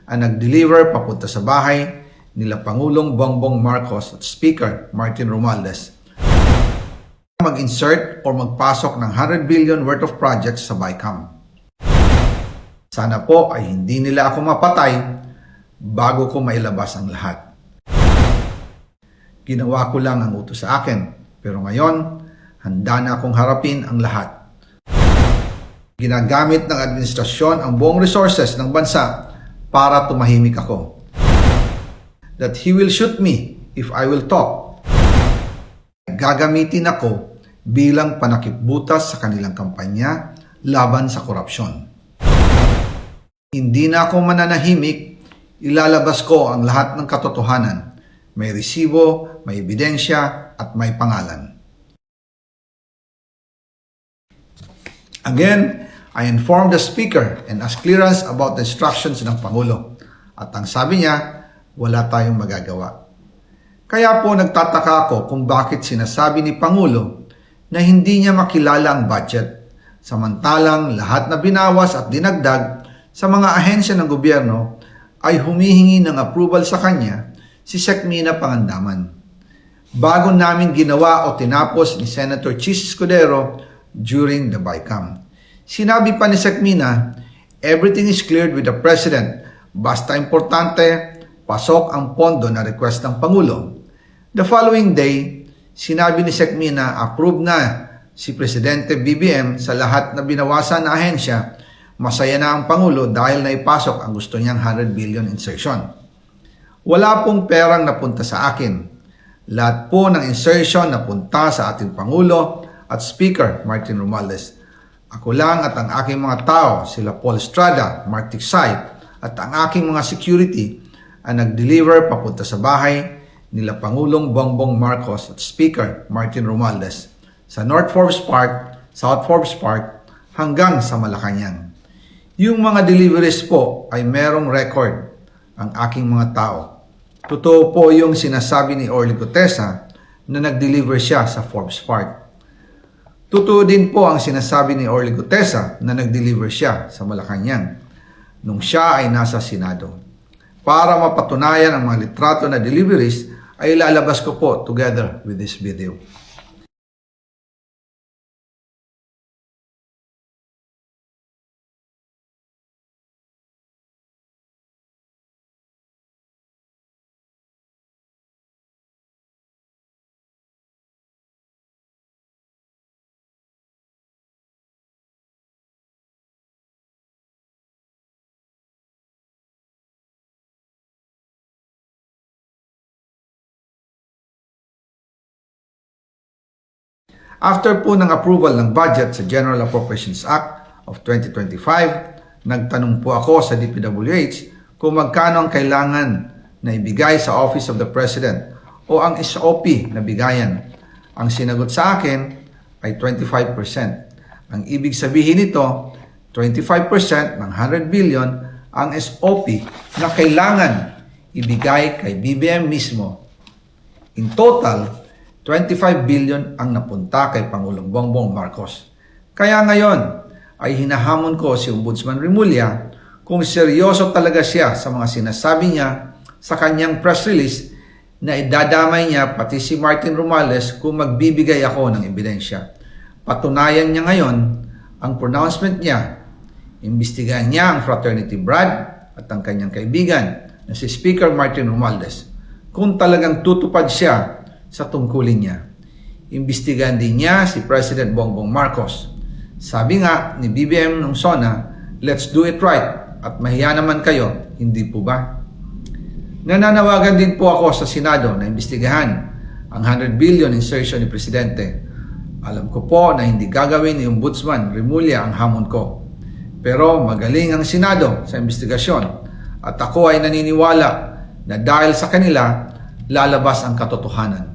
ang nag-deliver papunta sa bahay nila Pangulong Bongbong Marcos at Speaker Martin Romualdez mag-insert o magpasok ng 100 billion worth of projects sa BICAM. Sana po ay hindi nila ako mapatay bago ko mailabas ang lahat. Ginawa ko lang ang utos sa akin, pero ngayon, handa na akong harapin ang lahat. Ginagamit ng administrasyon ang buong resources ng bansa para tumahimik ako. That he will shoot me if I will talk. Gagamitin ako bilang panakipbutas sa kanilang kampanya laban sa korupsyon. Hindi na ako mananahimik, ilalabas ko ang lahat ng katotohanan. May resibo, may ebidensya, at may pangalan. Again, I informed the Speaker and asked clearance about the instructions ng Pangulo. At ang sabi niya, wala tayong magagawa. Kaya po nagtataka ako kung bakit sinasabi ni Pangulo na hindi niya makilala ang budget, samantalang lahat na binawas at dinagdag sa mga ahensya ng gobyerno ay humihingi ng approval sa kanya si Sekmina Pangandaman. Bago namin ginawa o tinapos ni Senator Chis Escudero during the BICAM. Sinabi pa ni Sekmina, everything is cleared with the President, basta importante, pasok ang pondo na request ng Pangulo. The following day, sinabi ni Sekmina, approve na si Presidente BBM sa lahat na binawasan na ahensya, masaya na ang Pangulo dahil naipasok ang gusto niyang 100 billion insertion. Wala pong perang napunta sa akin. Lahat po ng insertion napunta sa ating Pangulo at Speaker Martin Romualdez. Ako lang at ang aking mga tao, sila Paul Estrada, Mark Tiksay, at ang aking mga security ang nag-deliver papunta sa bahay nila Pangulong Bongbong Marcos at Speaker Martin Romualdez sa North Forbes Park, South Forbes Park hanggang sa Malacanang. Yung mga deliveries po ay merong record ang aking mga tao. Totoo po yung sinasabi ni Orly Gutesa na nag-deliver siya sa Forbes Park. Totoo din po ang sinasabi ni Orly Gutesa na nag-deliver siya sa Malacanang nung siya ay nasa Senado. Para mapatunayan ang mga litrato na deliveries ay ilalabas ko po together with this video. After po ng approval ng budget sa General Appropriations Act of 2025, nagtanong po ako sa DPWH kung magkano ang kailangan na ibigay sa Office of the President o ang SOP na bigayan. Ang sinagot sa akin ay 25%. Ang ibig sabihin nito, 25% ng 100 billion ang SOP na kailangan ibigay kay BBM mismo. In total, 25 billion ang napunta kay Pangulong Bongbong Marcos. Kaya ngayon ay hinahamon ko si Ombudsman Remulla kung seryoso talaga siya sa mga sinasabi niya sa kanyang press release na idadamay niya pati si Martin Romualdez kung magbibigay ako ng ebidensya. Patunayan niya ngayon ang pronouncement niya. Imbestigahan niya ang fraternity Brad at ang kanyang kaibigan na si Speaker Martin Romualdez kung talagang tutupad siya sa tungkulin niya. Imbestigahan din niya si President Bongbong Marcos. Sabi nga ni BBM nung SONA, let's do it right at mahiya naman kayo, hindi po ba? Nananawagan din po ako sa Senado na imbestigahan ang 100 billion insertion ni Presidente. Alam ko po na hindi gagawin ni Ombudsman Remulla ang hamon ko. Pero magaling ang Senado sa imbestigasyon at ako ay naniniwala na dahil sa kanila, lalabas ang katotohanan.